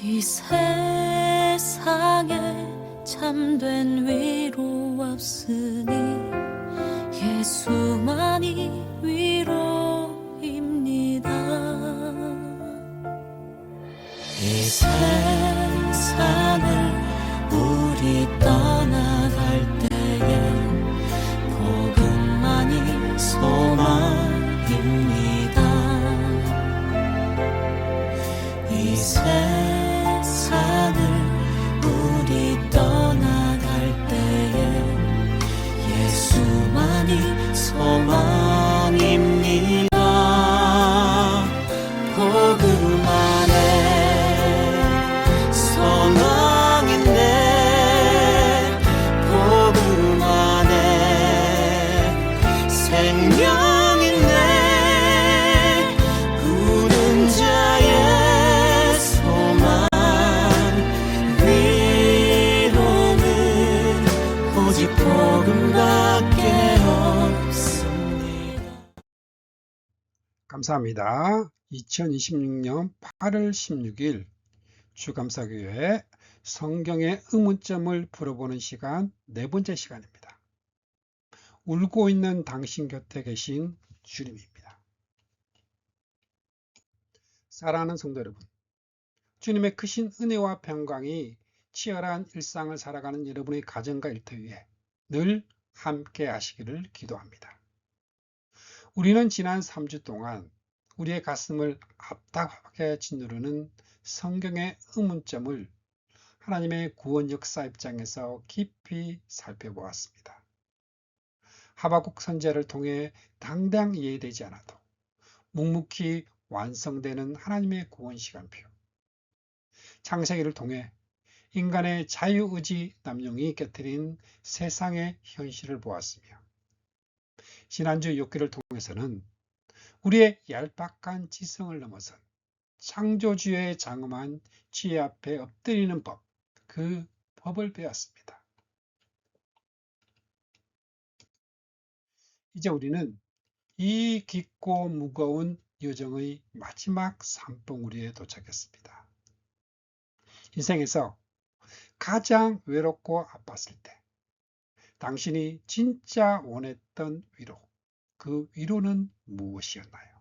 이 세상에 참된 위로 없으니 예수만이 위로입니다. 이 세상을 우리 떠나갈 때에 복음만이 소망입니다. 이 세상을 우리 떠나갈 때에 예수만이 소망입니다. 복음 안에 소망 있네. 복음 안에 생명 있네. 굳은 자의 소망 위로는 오직 복음밖에 없습니다. 감사합니다. 2026년 8월 16일 주감사교회 성경의 의문점을 풀어보는 시간 네 번째 시간입니다. 울고 있는 당신 곁에 계신 주님입니다. 사랑하는 성도 여러분, 주님의 크신 은혜와 평강이 치열한 일상을 살아가는 여러분의 가정과 일터 위에 늘 함께 하시기를 기도합니다. 우리는 지난 3주 동안 우리의 가슴을 답답하게 짓누르는 성경의 의문점을 하나님의 구원 역사 입장에서 깊이 살펴보았습니다. 하박국 선지자를 통해 당장 이해되지 않아도 묵묵히 완성되는 하나님의 구원 시간표, 창세기를 통해 인간의 자유의지 남용이 곁들인 세상의 현실을 보았으며, 지난주 욥기를 통해서는 우리의 얄팍한 지성을 넘어선 창조주의 장엄한 지혜 앞에 엎드리는 법, 그 법을 배웠습니다. 이제 우리는 이 깊고 무거운 여정의 마지막 산봉우리에 도착했습니다. 인생에서 가장 외롭고 아팠을 때 당신이 진짜 원했던 위로, 그 위로는 무엇이었나요?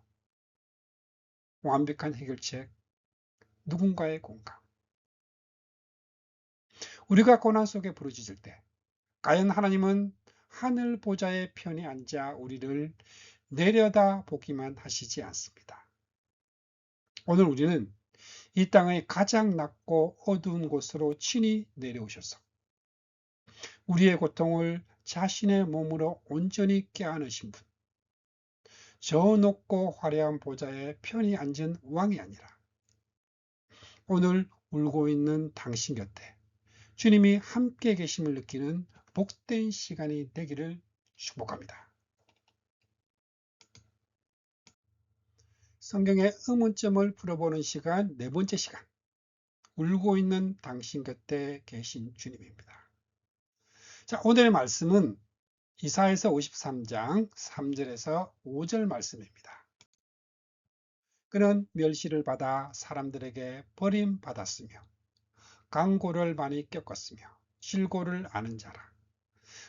완벽한 해결책, 누군가의 공감. 우리가 고난 속에 부르짖을 때 과연 하나님은 하늘 보좌의 편에 앉아 우리를 내려다 보기만 하시지 않습니다. 오늘 우리는 이 땅의 가장 낮고 어두운 곳으로 친히 내려오셔서 우리의 고통을 자신의 몸으로 온전히 껴안으신 분, 저 높고 화려한 보좌에 편히 앉은 왕이 아니라 오늘 울고 있는 당신 곁에 주님이 함께 계심을 느끼는 복된 시간이 되기를 축복합니다. 성경의 의문점을 풀어보는 시간 네 번째 시간, 울고 있는 당신 곁에 계신 주님입니다. 자, 오늘의 말씀은 이사야서 53장 3절에서 5절 말씀입니다. 그는 멸시를 받아 사람들에게 버림받았으며 강고를 많이 겪었으며 실고를 아는 자라.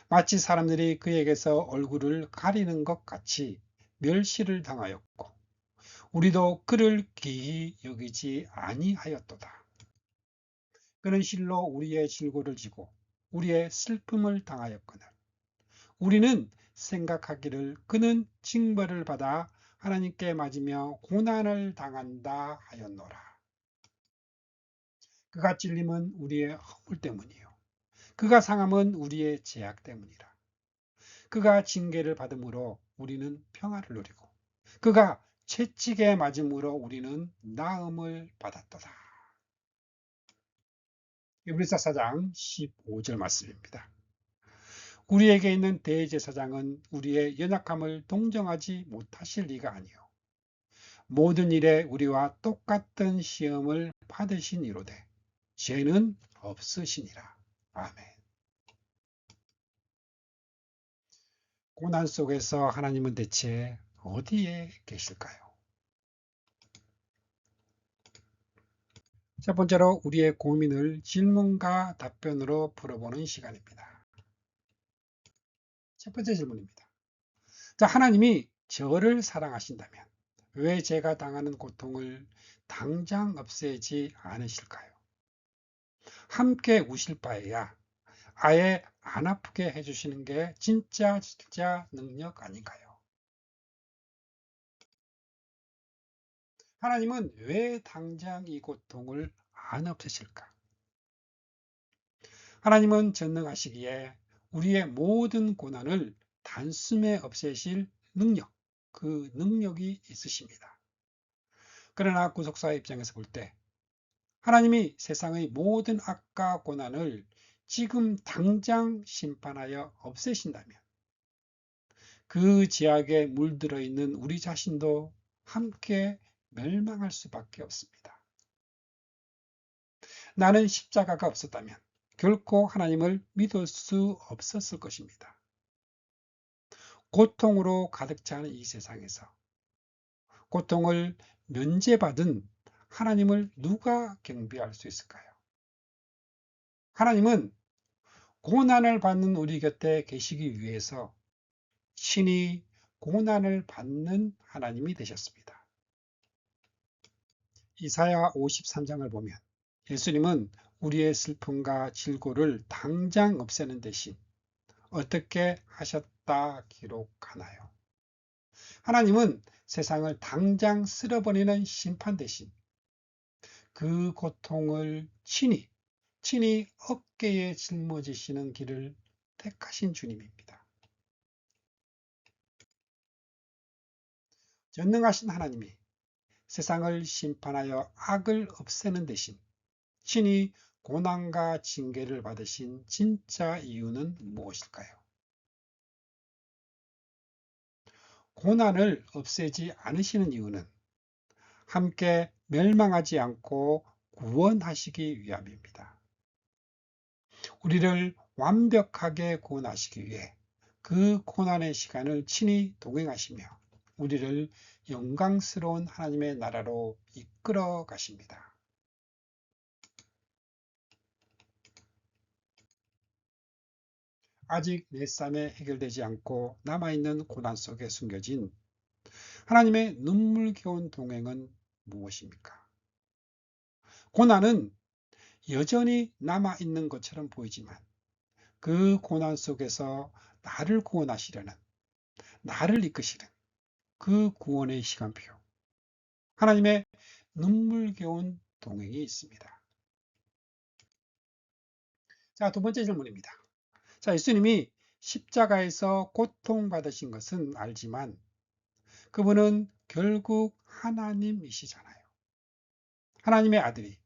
마치 사람들이 그에게서 얼굴을 가리는 것 같이 멸시를 당하였고 우리도 그를 기히 여기지 아니하였도다. 그는 실로 우리의 질고를 지고 우리의 슬픔을 당하였거늘 우리는 생각하기를 그는 징벌을 받아 하나님께 맞으며 고난을 당한다 하였노라. 그가 찔림은 우리의 허물 때문이요 그가 상함은 우리의 죄악 때문이라. 그가 징계를 받음으로 우리는 평화를 누리고 그가 채찍에 맞음으로 우리는 나음을 받았도다. 에브리서 4장 15절 말씀입니다. 우리에게 있는 대제사장은 우리의 연약함을 동정하지 못하실 리가 아니요 모든 일에 우리와 똑같은 시험을 받으신 이로되 죄는 없으시니라. 아멘. 고난 속에서 하나님은 대체 어디에 계실까요? 첫 번째로 우리의 고민을 질문과 답변으로 풀어보는 시간입니다. 첫 번째 질문입니다. 자, 하나님이 저를 사랑하신다면 왜 제가 당하는 고통을 당장 없애지 않으실까요? 함께 우실 바에야 아예 안 아프게 해주시는 게 진짜 능력 아닌가요? 하나님은 왜 당장 이 고통을 안 없애실까? 하나님은 전능하시기에 우리의 모든 고난을 단숨에 없애실 능력, 그 능력이 있으십니다. 그러나 구속사의 입장에서 볼 때 하나님이 세상의 모든 악과 고난을 지금 당장 심판하여 없애신다면 그 제약에 물들어 있는 우리 자신도 함께 멸망할 수밖에 없습니다. 나는 십자가가 없었다면 결코 하나님을 믿을 수 없었을 것입니다. 고통으로 가득 찬 이 세상에서 고통을 면제받은 하나님을 누가 경배할 수 있을까요? 하나님은 고난을 받는 우리 곁에 계시기 위해서 친히 고난을 받는 하나님이 되셨습니다. 이사야 53장을 보면 예수님은 우리의 슬픔과 질고를 당장 없애는 대신 어떻게 하셨다 기록하나요? 하나님은 세상을 당장 쓸어버리는 심판 대신 그 고통을 친히 어깨에 짊어지시는 길을 택하신 주님입니다. 전능하신 하나님이 세상을 심판하여 악을 없애는 대신 친히 고난과 징계를 받으신 진짜 이유는 무엇일까요? 고난을 없애지 않으시는 이유는 함께 멸망하지 않고 구원하시기 위함입니다. 우리를 완벽하게 구원하시기 위해 그 고난의 시간을 친히 동행하시며 우리를 영광스러운 하나님의 나라로 이끌어 가십니다. 아직 내 삶에 해결되지 않고 남아있는 고난 속에 숨겨진 하나님의 눈물겨운 동행은 무엇입니까? 고난은 여전히 남아있는 것처럼 보이지만 그 고난 속에서 나를 구원하시려는, 나를 이끄시는 그 구원의 시간표, 하나님의 눈물겨운 동행이 있습니다. 자, 두 번째 질문입니다. 자, 예수님이 십자가에서 고통받으신 것은 알지만 그분은 결국 하나님이시잖아요. 하나님의 아들이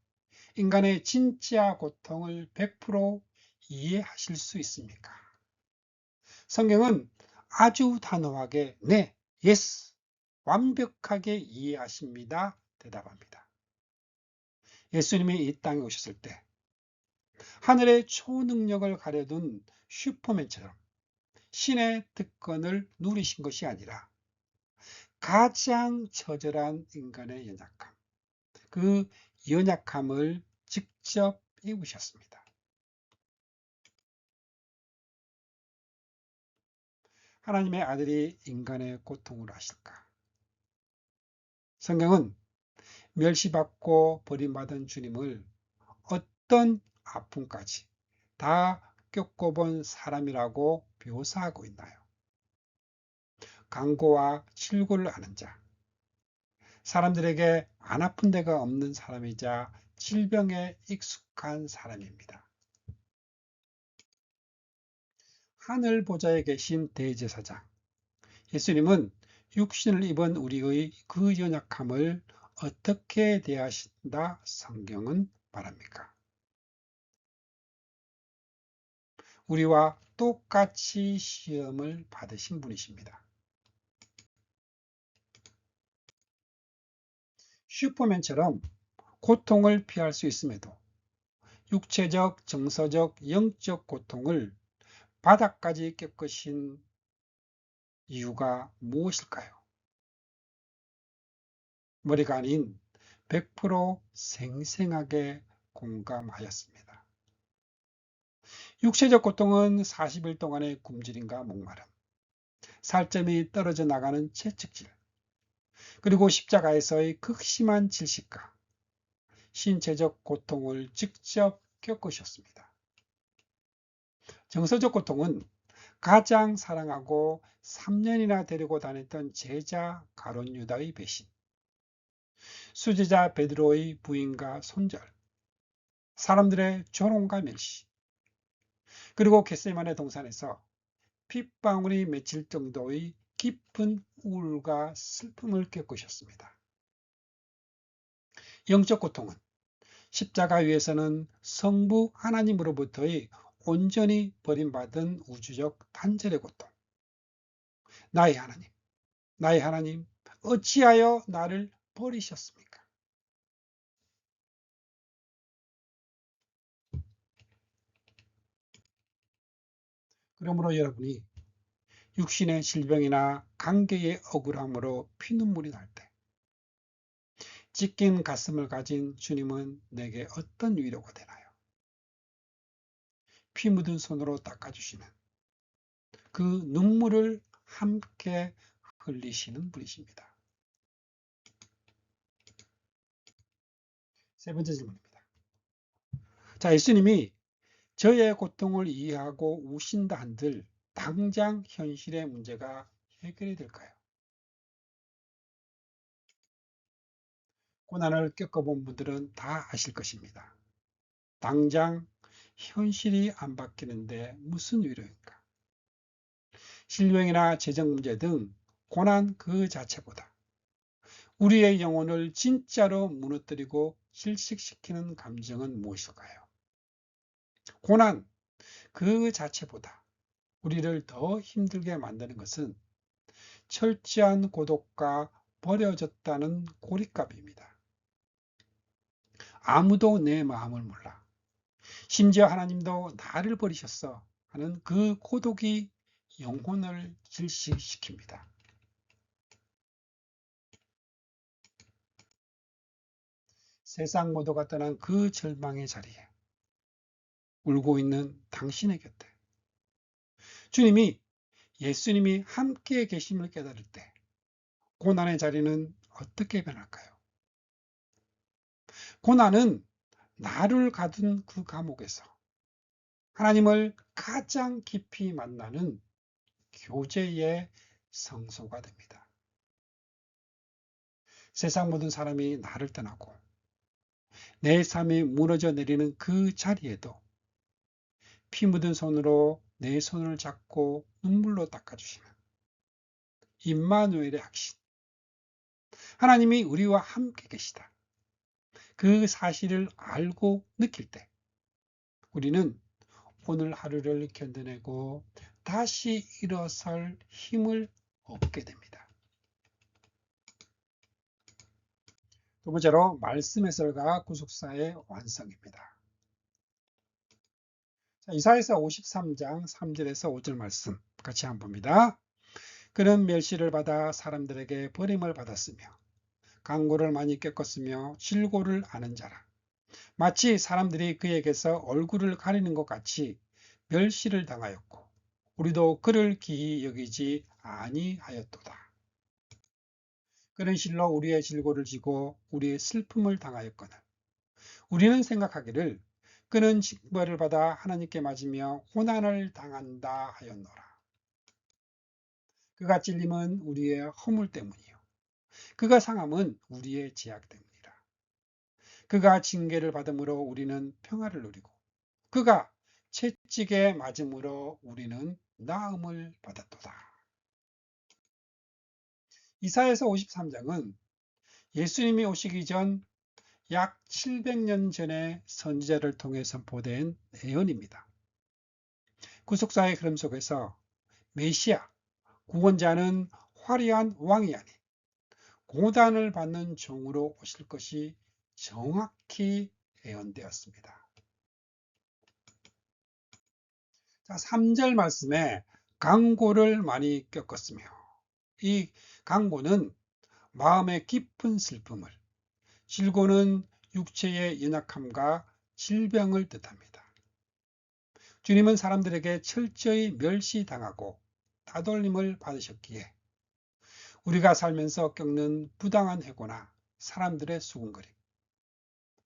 인간의 진짜 고통을 100% 이해하실 수 있습니까? 성경은 아주 단호하게 네, yes, 완벽하게 이해하십니다. 대답합니다. 예수님이 이 땅에 오셨을 때 하늘의 초능력을 가려둔 슈퍼맨처럼 신의 특권을 누리신 것이 아니라 가장 처절한 인간의 연약함, 그 연약함을 직접 입으셨습니다. 하나님의 아들이 인간의 고통을 하실까? 성경은 멸시받고 버림받은 주님을 어떤 아픔까지 다 겪어본 사람이라고 묘사하고 있나요? 강고와 칠고를 아는 자, 사람들에게 안 아픈 데가 없는 사람이자 질병에 익숙한 사람입니다. 하늘 보좌에 계신 대제사장, 예수님은 육신을 입은 우리의 그 연약함을 어떻게 대하신다 성경은 말합니까? 우리와 똑같이 시험을 받으신 분이십니다. 슈퍼맨처럼 고통을 피할 수 있음에도 육체적, 정서적, 영적 고통을 바닥까지 겪으신 이유가 무엇일까요? 머리가 아닌 100% 생생하게 공감하였습니다. 육체적 고통은 40일 동안의 굶주림과 목마름, 살점이 떨어져 나가는 채찍질, 그리고 십자가에서의 극심한 질식과 신체적 고통을 직접 겪으셨습니다. 정서적 고통은 가장 사랑하고 3년이나 데리고 다녔던 제자 가룟 유다의 배신, 수제자 베드로의 부인과 손절, 사람들의 조롱과 멸시, 그리고 겟세마네 동산에서 핏방울이 맺힐 정도의 깊은 우울과 슬픔을 겪으셨습니다. 영적 고통은 십자가 위에서는 성부 하나님으로부터의 온전히 버림받은 우주적 단절의 고통. 나의 하나님, 어찌하여 나를 버리셨습니까? 그러므로 여러분이 육신의 질병이나 관계의 억울함으로 피눈물이 날 때, 찢긴 가슴을 가진 주님은 내게 어떤 위로가 되나요? 피 묻은 손으로 닦아주시는 그 눈물을 함께 흘리시는 분이십니다. 세 번째 질문입니다. 자, 예수님이 저의 고통을 이해하고 우신다 한들 당장 현실의 문제가 해결이 될까요? 고난을 겪어본 분들은 다 아실 것입니다. 당장 현실이 안 바뀌는데 무슨 위로인가? 질병이나 재정 문제 등 고난 그 자체보다 우리의 영혼을 진짜로 무너뜨리고 질식시키는 감정은 무엇일까요? 고난 그 자체보다 우리를 더 힘들게 만드는 것은 철저한 고독과 버려졌다는 고립감입니다. 아무도 내 마음을 몰라. 심지어 하나님도 나를 버리셨어 하는 그 고독이 영혼을 질식시킵니다. 세상 모두가 떠난 그 절망의 자리에 울고 있는 당신의 곁에 주님이 예수님이 함께 계심을 깨달을 때 고난의 자리는 어떻게 변할까요? 고난은 나를 가둔 그 감옥에서 하나님을 가장 깊이 만나는 교제의 성소가 됩니다. 세상 모든 사람이 나를 떠나고 내 삶이 무너져 내리는 그 자리에도 피 묻은 손으로 내 손을 잡고 눈물로 닦아주시는 임마누엘의 확신, 하나님이 우리와 함께 계시다. 그 사실을 알고 느낄 때 우리는 오늘 하루를 견뎌내고 다시 일어설 힘을 얻게 됩니다. 두 번째로 말씀 해설과 구속사의 완성입니다. 자, 이사야서 53장 3절에서 5절 말씀 같이 한번 봅니다. 그는 멸시를 받아 사람들에게 버림을 받았으며 강고를 많이 겪었으며 실고를 아는 자라. 마치 사람들이 그에게서 얼굴을 가리는 것 같이 멸시를 당하였고 우리도 그를 기히 여기지 아니하였도다. 그는 실로 우리의 질고를 지고 우리의 슬픔을 당하였거늘 우리는 생각하기를 그는 징벌을 받아 하나님께 맞으며 고난을 당한다 하였노라. 그가 찔림은 우리의 허물 때문이요 그가 상함은 우리의 죄악 때문이라. 그가 징계를 받음으로 우리는 평화를 누리고 그가 채찍에 맞음으로 우리는 나음을 받았도다. 이사야서 53장은 예수님이 오시기 전 약 700년 전에 선지자를 통해 선포된 예언입니다. 구속사의 흐름 속에서 메시아, 구원자는 화려한 왕이 아닌 고단을 받는 종으로 오실 것이 정확히 예언되었습니다. 자, 3절 말씀에 강고를 많이 겪었으며 이 강고는 마음의 깊은 슬픔을 질고는 육체의 연약함과 질병을 뜻합니다. 주님은 사람들에게 철저히 멸시당하고 따돌림을 받으셨기에 우리가 살면서 겪는 부당한 해고나 사람들의 수군거림,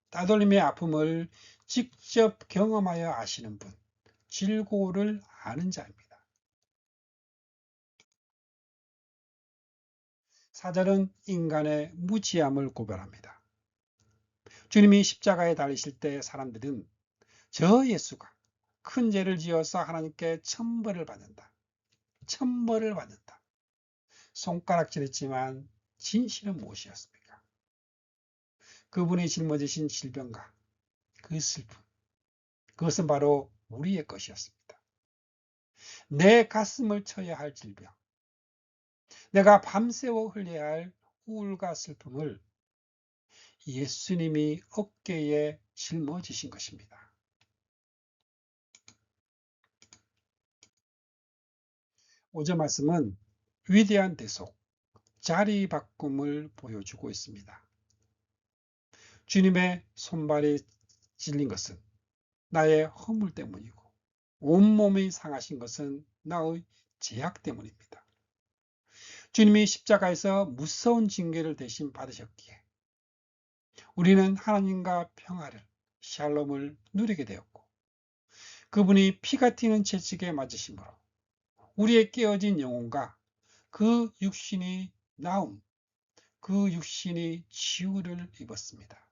따돌림의 아픔을 직접 경험하여 아시는 분, 질고를 아는 자입니다. 사절은 인간의 무지함을 고발합니다. 주님이 십자가에 달리실 때 사람들은 저 예수가 큰 죄를 지어서 하나님께 천벌을 받는다. 천벌을 받는다. 손가락질했지만 진실은 무엇이었습니까? 그분이 짊어지신 질병과 그 슬픔, 그것은 바로 우리의 것이었습니다. 내 가슴을 쳐야 할 질병, 내가 밤새워 흘려야 할 우울과 슬픔을 예수님이 어깨에 짊어지신 것입니다. 5절 말씀은 위대한 대속, 자리 바꿈을 보여주고 있습니다. 주님의 손발이 찔린 것은 나의 허물 때문이고 온몸이 상하신 것은 나의 죄악 때문입니다. 주님이 십자가에서 무서운 징계를 대신 받으셨기에 우리는 하나님과 평화를, 샬롬을 누리게 되었고 그분이 피가 튀는 채찍에 맞으심으로 우리의 깨어진 영혼과 그 육신이 나음, 그 육신이 치유를 입었습니다.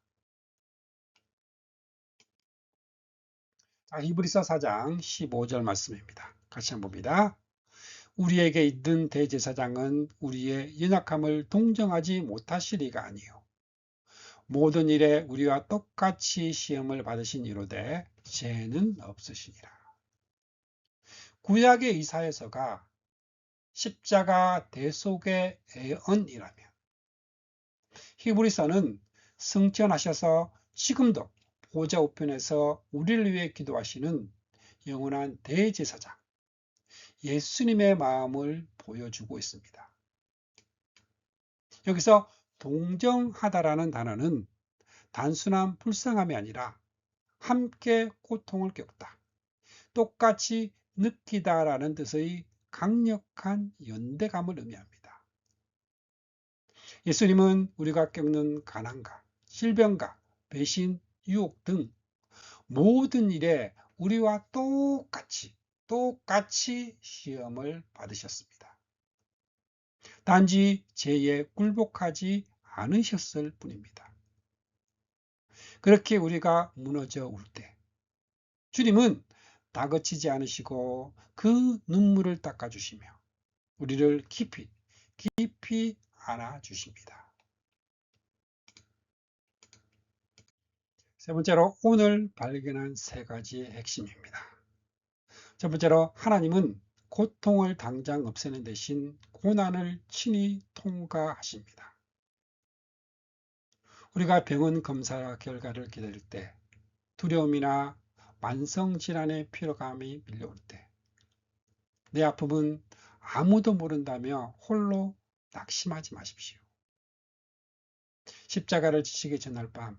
히브리서 4장 15절 말씀입니다. 같이 한번 봅니다. 우리에게 있는 대제사장은 우리의 연약함을 동정하지 못하실 리가 아니요 모든 일에 우리와 똑같이 시험을 받으신 이로되 죄는 없으시니라. 구약의 이사야서가 십자가 대속의 애언이라면 히브리서는 승천하셔서 지금도 보좌 우편에서 우리를 위해 기도하시는 영원한 대제사장 예수님의 마음을 보여주고 있습니다. 여기서 동정하다라는 단어는 단순한 불쌍함이 아니라 함께 고통을 겪다, 똑같이 느끼다라는 뜻의 강력한 연대감을 의미합니다. 예수님은 우리가 겪는 가난과 질병과 배신, 유혹 등 모든 일에 우리와 똑같이 시험을 받으셨습니다. 단지 죄에 굴복하지 않으셨을 뿐입니다. 그렇게 우리가 무너져 울 때 주님은 다그치지 않으시고 그 눈물을 닦아주시며 우리를 깊이 안아주십니다. 세 번째로 오늘 발견한 세 가지의 핵심입니다. 첫 번째로 하나님은 고통을 당장 없애는 대신 고난을 친히 통과하십니다. 우리가 병원 검사 결과를 기다릴 때 두려움이나 만성질환의 피로감이 밀려올 때 내 아픔은 아무도 모른다며 홀로 낙심하지 마십시오. 십자가를 지시기 전날 밤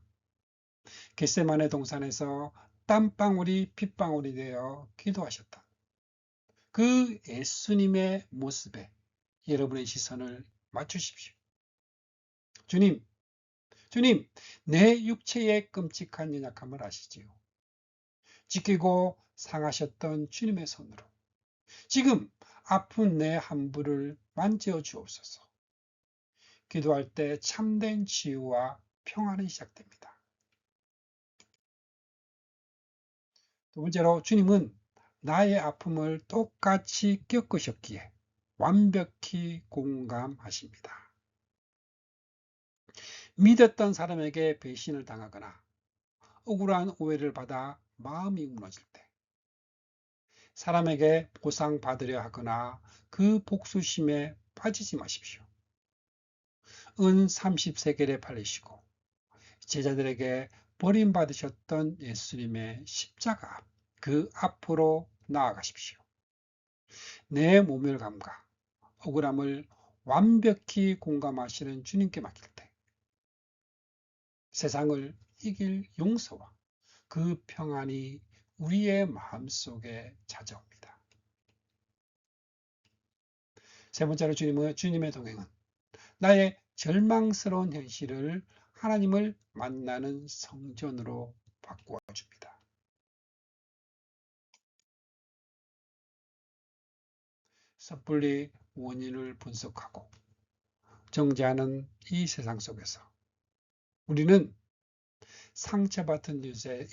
겟세마네 동산에서 땀방울이 핏방울이 되어 기도하셨다. 그 예수님의 모습에 여러분의 시선을 맞추십시오. 주님, 내 육체의 끔찍한 연약함을 아시지요. 지키고 상하셨던 주님의 손으로 지금 아픈 내 함부를 만져 주옵소서. 기도할 때 참된 치유와 평안이 시작됩니다. 두 번째로 주님은 나의 아픔을 똑같이 겪으셨기에 완벽히 공감하십니다. 믿었던 사람에게 배신을 당하거나 억울한 오해를 받아 마음이 무너질 때 사람에게 보상받으려 하거나 그 복수심에 빠지지 마십시오. 은 30세겔에 팔리시고 제자들에게 버림받으셨던 예수님의 십자가 그 앞으로 나아가십시오. 내 모멸감과 억울함을 완벽히 공감하시는 주님께 맡길 때 세상을 이길 용서와 그 평안이 우리의 마음속에 찾아옵니다. 세 번째로 주님의 동행은 나의 절망스러운 현실을 하나님을 만나는 성전으로 바꾸어 줍니다. 섣불리 원인을 분석하고 정죄하는 이 세상 속에서 우리는 상처받은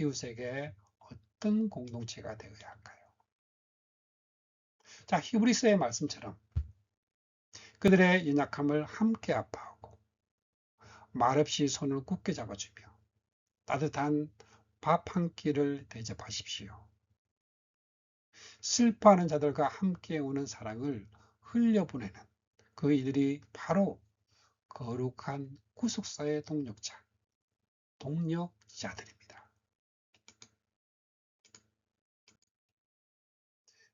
이웃에게 어떤 공동체가 되어야 할까요? 자, 히브리서의 말씀처럼 그들의 연약함을 함께 아파하고 말없이 손을 굳게 잡아주며 따뜻한 밥 한 끼를 대접하십시오. 슬퍼하는 자들과 함께 오는 사랑을 흘려보내는 그 이들이 바로 거룩한 구속사의 동력자들입니다.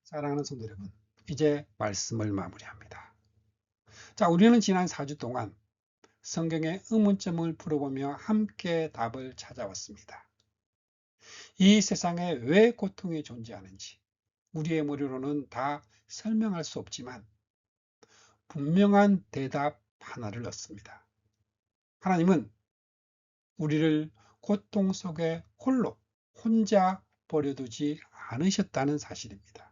사랑하는 성도 여러분, 이제 말씀을 마무리합니다. 자, 우리는 지난 4주 동안 성경의 의문점을 풀어보며 함께 답을 찾아왔습니다. 이 세상에 왜 고통이 존재하는지 우리의 머리로는 다 설명할 수 없지만 분명한 대답 하나를 얻습니다. 하나님은 우리를 고통 속에 혼자 버려두지 않으셨다는 사실입니다.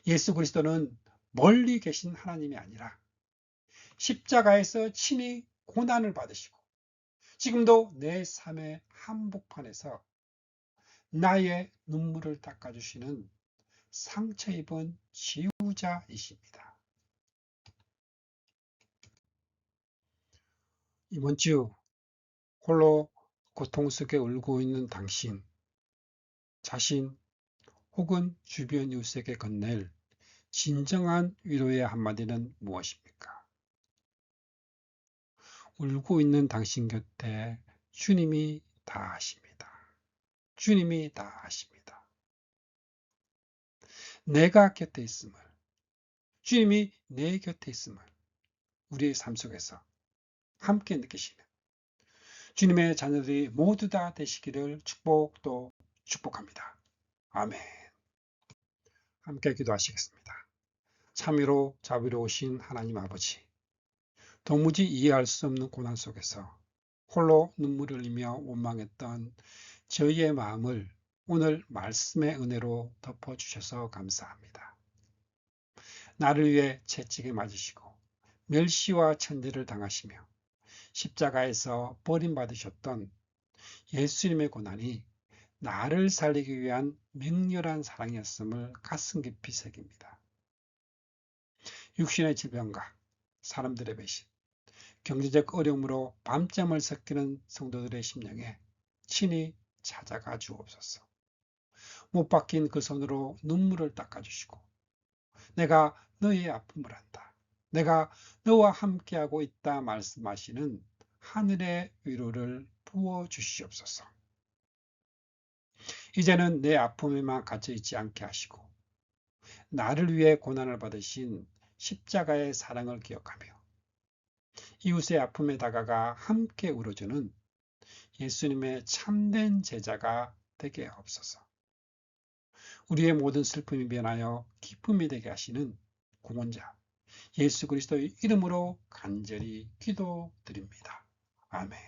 예수 그리스도는 멀리 계신 하나님이 아니라 십자가에서 친히 고난을 받으시고 지금도 내 삶의 한복판에서 나의 눈물을 닦아주시는 상처 입은 지우자이십니다. 이번 주 홀로 고통 속에 울고 있는 당신, 자신 혹은 주변 이웃에게 건넬 진정한 위로의 한마디는 무엇입니까? 울고 있는 당신 곁에 주님이 다 하십니다. 주님이 다 하십니다. 내가 곁에 있음을, 주님이 내 곁에 있음을 우리의 삶 속에서 함께 느끼시는 주님의 자녀들이 모두 다 되시기를 축복합니다. 아멘. 함께 기도하시겠습니다. 참으로 자비로우신 하나님 아버지, 도무지 이해할 수 없는 고난 속에서 홀로 눈물을 흘리며 원망했던 저희의 마음을 오늘 말씀의 은혜로 덮어주셔서 감사합니다. 나를 위해 채찍에 맞으시고 멸시와 천대를 당하시며 십자가에서 버림받으셨던 예수님의 고난이 나를 살리기 위한 맹렬한 사랑이었음을 가슴 깊이 새깁니다. 육신의 질병과 사람들의 배신, 경제적 어려움으로 밤잠을 섞이는 성도들의 심령에 친히 찾아가 주옵소서. 못 박힌 그 손으로 눈물을 닦아주시고 내가 너의 아픔을 안다, 내가 너와 함께하고 있다 말씀하시는 하늘의 위로를 부어주시옵소서. 이제는 내 아픔에만 갇혀있지 않게 하시고 나를 위해 고난을 받으신 십자가의 사랑을 기억하며 이웃의 아픔에 다가가 함께 울어주는 예수님의 참된 제자가 되게 하옵소서. 우리의 모든 슬픔이 변하여 기쁨이 되게 하시는 구원자 예수 그리스도의 이름으로 간절히 기도드립니다. 아멘.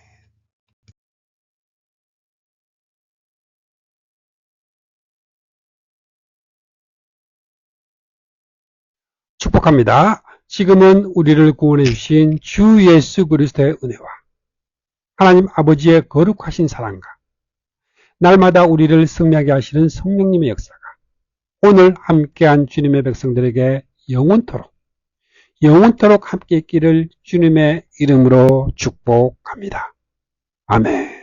축복합니다. 지금은 우리를 구원해 주신 주 예수 그리스도의 은혜와 하나님 아버지의 거룩하신 사랑과 날마다 우리를 승리하게 하시는 성령님의 역사가 오늘 함께한 주님의 백성들에게 영원토록 함께 있기를 주님의 이름으로 축복합니다. 아멘.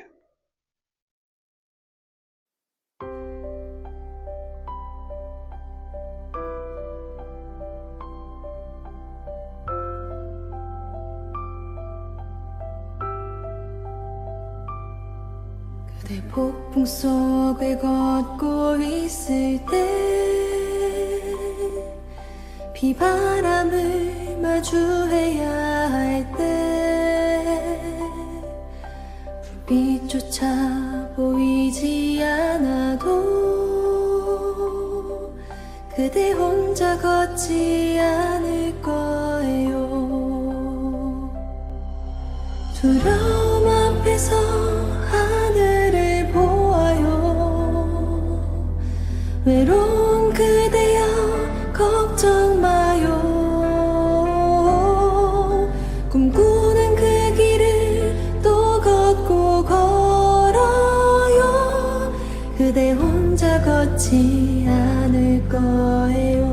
그대 폭풍 속을 걷고 있을 때 비바람을 마주해야 할 때 빛조차 보이지 않아도 그대 혼자 걷지 않을 거예요. 두려움 앞에서 하늘을 보아요. 외로운 그대여 걱정 마요. 꿈꾸는 그 길을 또 걷고 걸어요. 그대 혼자 걷지 않을 거예요.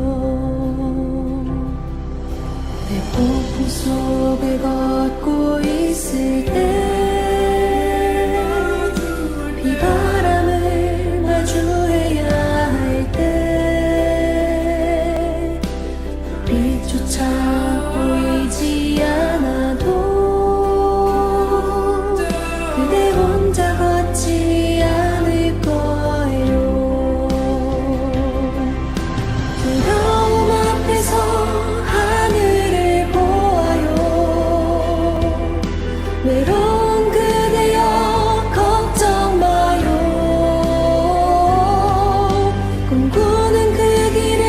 대폭풍 속을 걷고 있을 때 비바람을 마주해야 할 때 빛조차 보이지 않아도 그대 혼자 걷지 않을 거예요. 두려움 앞에서 하늘을 보아요. 외로운 그대여 걱정 마요. 꿈꾸는 그 길을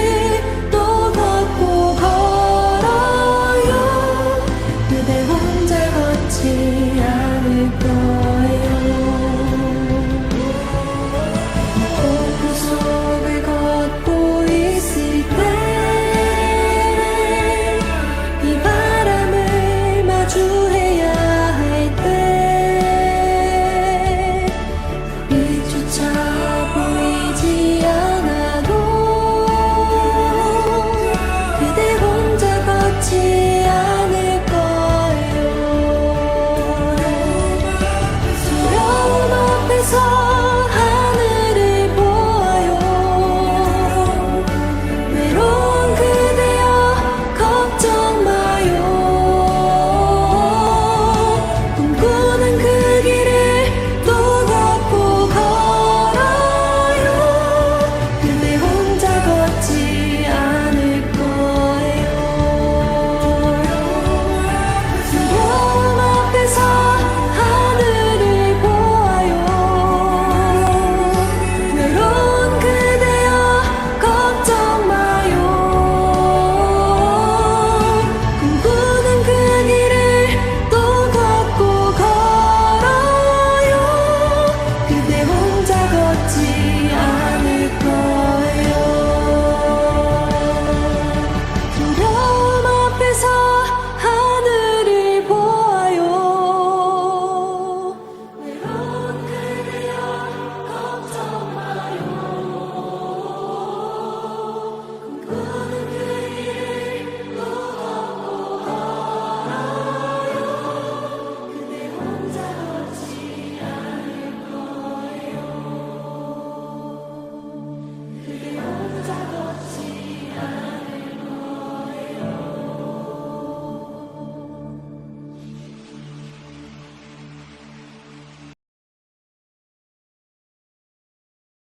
또 걷고 걸어요. 그대 혼자 걷지 않을 거예요. 폭풍 속을 걷고 있을 때 비바람을 마주해야 할 때 빛조차